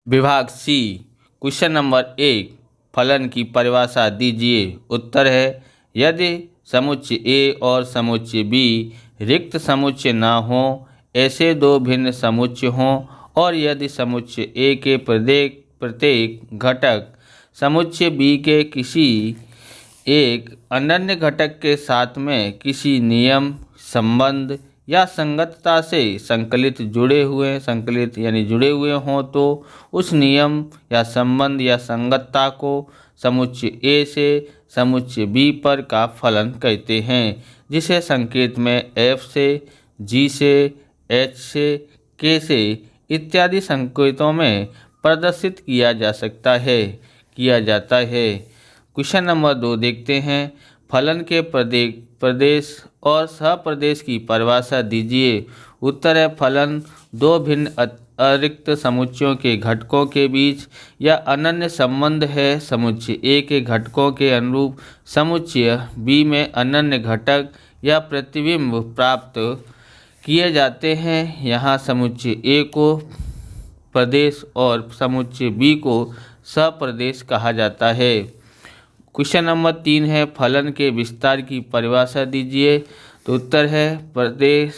विभाग सी, question number 1, फलन की परिभाषा दीजिए। उत्तर है यदि समुच्चय ए और समुच्चय बी रिक्त समुच्चय न हो, ऐसे दो भिन्न समुच्चय हों, और यदि समुच्चय ए के प्रत्येक घटक समुच्चय बी के किसी एक अनन्य घटक के साथ में किसी नियम, संबंध या संगतता से संकलित जुड़े हुए हों, तो उस नियम या संबंध या संगतता को समुच्चय ए से समुच्चय बी पर का फलन कहते हैं, जिसे संकेत में एफ से, जी से, एच से, के से इत्यादि संकेतों में प्रदर्शित किया जाता है। क्वेश्चन नंबर 2 देखते हैं। फलन के प्रदेश और सहप्रदेश की परिभाषा दीजिए। उत्तर है फलन दो भिन्न अरिक्त समुच्चयों के घटकों के बीच या अनन्य संबंध है। समुच्चय ए के घटकों के अनुरूप समुच्चय बी में अनन्य घटक या प्रतिबिंब प्राप्त किए जाते हैं। यहाँ समुच्चय ए को प्रदेश और समुच्चय बी को सप्रदेश कहा जाता है। क्वेश्चन नंबर 3 है, फलन के विस्तार की परिभाषा दीजिए। तो उत्तर है प्रदेश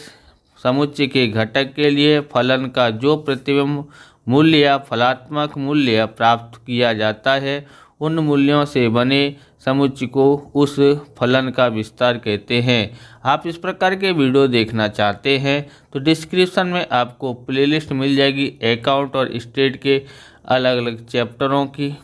समुच्चय के घटक के लिए फलन का जो प्रतिबिंब मूल्य या फलात्मक मूल्य प्राप्त किया जाता है, उन मूल्यों से बने समुच्चय को उस फलन का विस्तार कहते हैं। आप इस प्रकार के वीडियो देखना चाहते हैं तो डिस्क्रिप्शन में आपको प्लेलिस्ट मिल जाएगी। अकाउंट और स्टेट के अलग अलग चैप्टरों की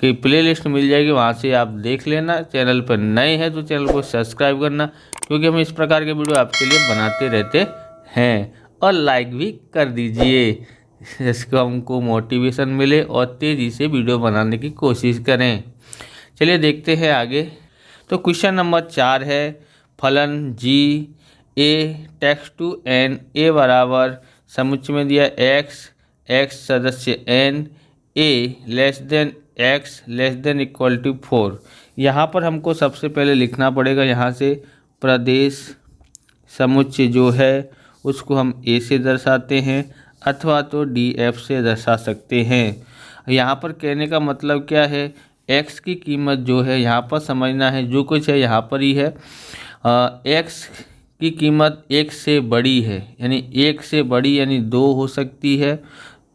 प्लेलिस्ट मिल जाएगी, वहाँ से आप देख लेना। चैनल पर नए हैं तो चैनल को सब्सक्राइब करना, क्योंकि हम इस प्रकार के वीडियो आपके लिए बनाते रहते हैं। और लाइक भी कर दीजिए, जिसको हमको मोटिवेशन मिले और तेज़ी से वीडियो बनाने की कोशिश करें। चलिए देखते हैं आगे। तो क्वेश्चन नंबर 4 है, फलन g a takes to n a बराबर समुच्चय में दिया एक्स सदस्य n a less than x less than equal to 4। यहाँ पर हमको सबसे पहले लिखना पड़ेगा, यहाँ से प्रदेश समुच्चय जो है उसको हम ए से दर्शाते हैं अथवा तो डी एफ से दर्शा सकते हैं। यहाँ पर कहने का मतलब क्या है, एक्स की कीमत जो है यहाँ पर समझना है, जो कुछ है यहाँ पर ही है। एक्स की कीमत एक से बड़ी है, यानी एक से बड़ी यानी 2 हो सकती है,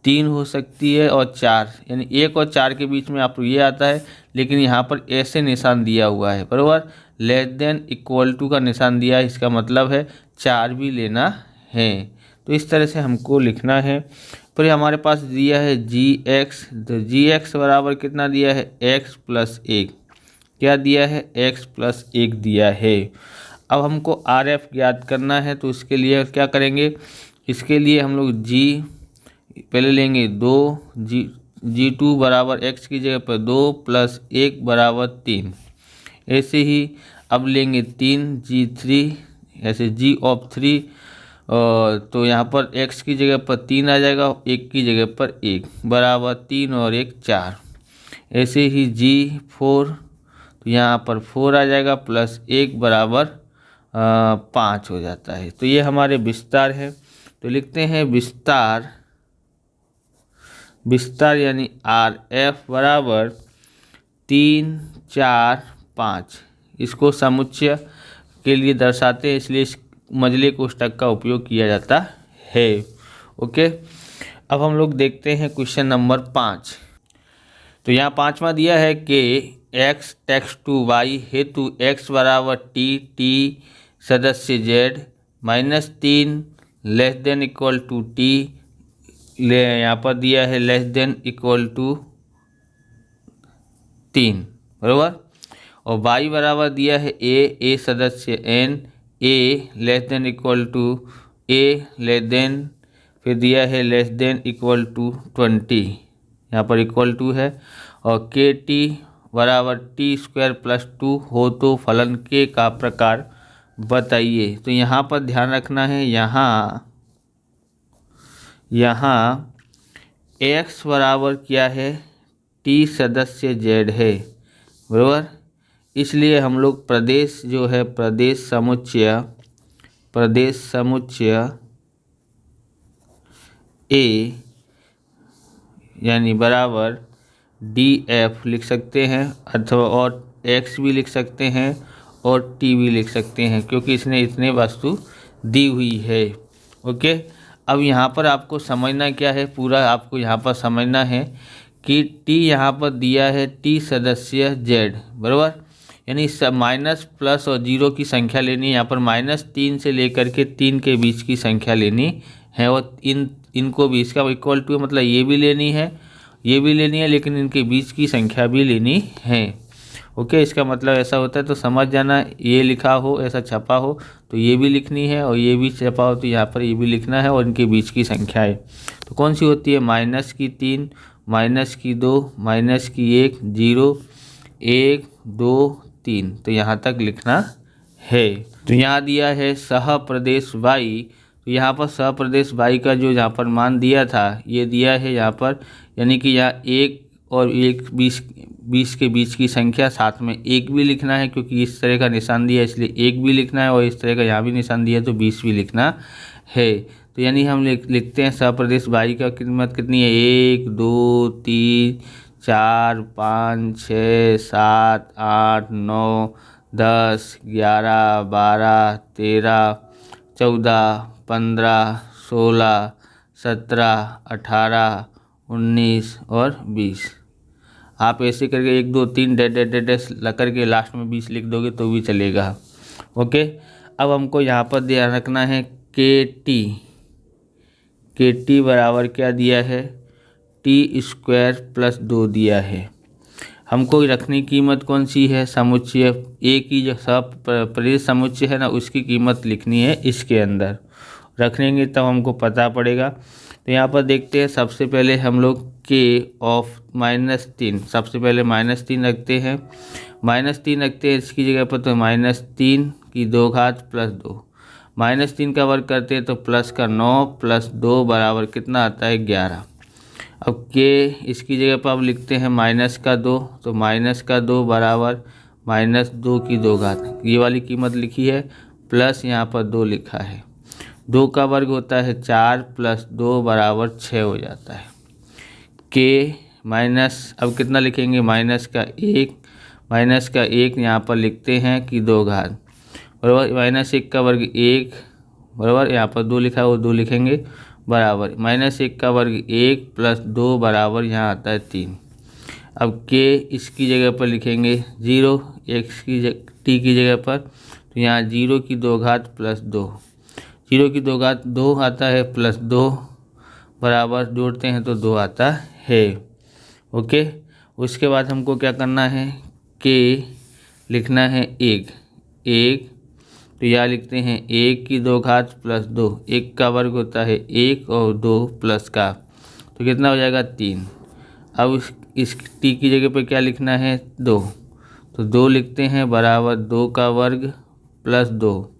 3 हो सकती है और 4, यानी 1 और 4 के बीच में आपको ये आता है, लेकिन यहाँ पर ऐसे निशान दिया हुआ है, बराबर। लेस देन इक्वल टू का निशान दिया है, इसका मतलब है 4 भी लेना है। तो इस तरह से हमको लिखना है। फिर हमारे पास दिया है जी एक्स, तो जी एक्स बराबर कितना दिया है, एक्स प्लस 1। क्या दिया है, एक्स प्लस 1 दिया है। अब हमको आर एफ ज्ञात करना है, तो इसके लिए क्या करेंगे, इसके लिए हम लोग जी पहले लेंगे 2, जी 2 बराबर एक्स की जगह पर 2 प्लस 1 बराबर 3। ऐसे ही अब लेंगे 3 जी 3, ऐसे जी ऑफ 3, तो यहाँ पर एक्स की जगह पर 3 आ जाएगा, 1 की जगह पर 1 बराबर 3 और 1 4। ऐसे ही जी 4, तो यहाँ पर 4 आ जाएगा प्लस 1 बराबर 5 हो जाता है। तो ये हमारे विस्तार है। तो लिखते हैं विस्तार यानी आर एफ बराबर 3 4 5। इसको समुच्चय के लिए दर्शाते हैं, इसलिए इस मझले कोष्ठक का उपयोग किया जाता है। ओके, अब हम लोग देखते हैं क्वेश्चन नंबर 5। तो यहाँ 5वां दिया है कि एक्स टेक्स टू वाई हेतु एक्स बराबर टी सदस्य z -3 less than equal to t, यहाँ पर दिया है लेस देन इक्वल टू 3, बराबर। और वाई बराबर दिया है ए सदस्य n a less than equal to a less than, फिर दिया है लेस देन इक्वल टू 20, यहाँ पर इक्वल टू है। और के टी बराबर टी स्क्वायर प्लस 2 हो तो फलन के का प्रकार बताइए। तो यहाँ पर ध्यान रखना है, यहाँ एक्स बराबर क्या है, टी सदस्य जेड है, बराबर। इसलिए हम लोग प्रदेश जो है प्रदेश समुच्चय ए यानी बराबर DF लिख सकते हैं, अथवा और X भी लिख सकते हैं और T भी लिख सकते हैं, क्योंकि इसने इतने वस्तु दी हुई है। ओके, अब यहाँ पर आपको समझना क्या है, पूरा आपको यहाँ पर समझना है कि T यहाँ पर दिया है T सदस्य Z, बराबर, यानी सब माइनस प्लस और जीरो की संख्या लेनी है। यहाँ पर -3 से लेकर के 3 के बीच की संख्या लेनी है, और इनको भी इसका इक्वल टू मतलब ये भी लेनी है, ये भी लेनी है, लेकिन इनके बीच की संख्या भी लेनी है। ओके, इसका मतलब ऐसा होता है, तो समझ जाना, ये लिखा हो, ऐसा छपा हो तो ये भी लिखनी है, और ये भी छपा हो तो यहाँ पर ये भी लिखना है, और इनके बीच की संख्या है तो कौन सी होती है, -3, -2, -1, 0, 1, 2, 3, तो यहाँ तक लिखना है। तो यहाँ दिया है सह प्रदेश वाई, तो यहाँ पर सह प्रदेश वाई का जो यहाँ पर मान दिया था ये दिया है यहाँ पर, यानी कि यहाँ 1 और 1 20 के बीच की संख्या, साथ में 1 भी लिखना है, क्योंकि इस तरह का निशान दिया है इसलिए 1 भी लिखना है, और इस तरह का यहाँ भी निशान दिया है तो 20 भी लिखना है। तो यानी हम लिखते हैं सह प्रदेश वाई का कीमत कितनी है, 1, 2, 3, 4, 5, 6, 7, 8, 9, 10, 11, 12, 13, 14, 15, 16, 17, 18, 19 और 20। आप ऐसे करके 1, 2, 3 डैश लग करके लास्ट में 20 लिख दोगे तो भी चलेगा। ओके, अब हमको यहाँ पर ध्यान रखना है KT बराबर क्या दिया है, T² + 2 दिया है। हमको रखनी कीमत कौन सी है, समुच्चय A की जो सब प्रदेश समुच्चय है ना, उसकी कीमत लिखनी है इसके अंदर रखेंगे तब हमको पता पड़ेगा। तो यहाँ पर देखते हैं, सबसे पहले हम लोग K ऑफ -3, सबसे पहले -3 रखते हैं, -3 रखते हैं इसकी जगह पर, तो -3 की 2 घात + 2, -3 का वर्ग करते हैं तो प्लस का 9 + 2 बराबर कितना आता है, 11। अब K इसकी जगह पर अब लिखते हैं -2, तो -2 बराबर -2 की 2 घात, ये वाली कीमत लिखी है, प्लस यहाँ पर 2 लिखा है, 2 का वर्ग होता है 4 + 2 बराबर 6 हो जाता है। K माइनस, अब कितना लिखेंगे, -1 यहाँ पर लिखते हैं कि 2 घात, बराबर -1 का वर्ग 1, बराबर यहाँ पर 2 लिखा है वो 2 लिखेंगे, बराबर -1 का वर्ग 1 + 2 बराबर यहाँ आता है 3। अब K इसकी जगह पर लिखेंगे 0, X की T की जगह पर, तो यहाँ 0 की 2 घात + 2, 0 की 2 घात 2 आता है + 2 बराबर जोड़ते हैं तो 2 आता है। ओके, उसके बाद हमको क्या करना है, K लिखना है 1, तो यहाँ लिखते हैं 1 की 2 घात + 2, 1 का वर्ग होता है 1 और 2 प्लस का, तो कितना हो जाएगा 3। अब इस T की जगह पे क्या लिखना है, 2, तो 2 लिखते हैं बराबर 2 का वर्ग + 2,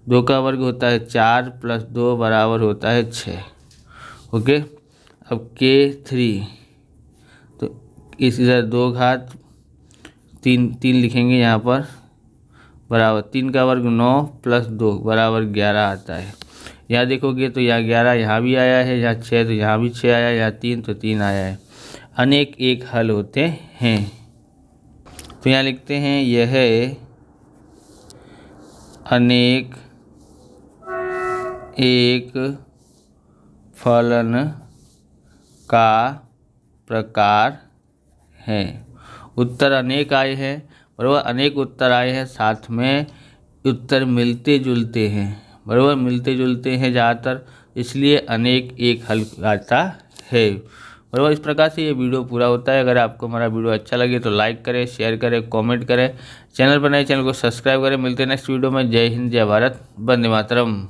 2 का वर्ग होता है 4 + 2 बराबर होता है 6। ओके, अब K3, तो इस इधर 2 घात 3 लिखेंगे यहाँ पर, बराबर 3 का वर्ग 9 + 2 बराबर 11 आता है। यहाँ देखोगे तो यहाँ 11 यहाँ भी आया है, यहाँ 6 तो यहाँ भी 6 आया, यहाँ 3 तो 3 आया है। अनेक एक हल होते हैं, तो यहाँ लिखते हैं यह अनेक एक फलन का प्रकार है। उत्तर अनेक आए हैं, बराबर, अनेक उत्तर आए हैं, साथ में उत्तर मिलते जुलते हैं, बराबर, मिलते जुलते हैं ज़्यादातर, इसलिए अनेक एक हल आता है, बराबर। इस प्रकार से ये वीडियो पूरा होता है। अगर आपको हमारा वीडियो अच्छा लगे तो लाइक करें, शेयर करें, कमेंट करें, चैनल पर नए चैनल को सब्सक्राइब करें। मिलते हैं नेक्स्ट वीडियो में। जय हिंद, जय भारत, वंदे मातरम।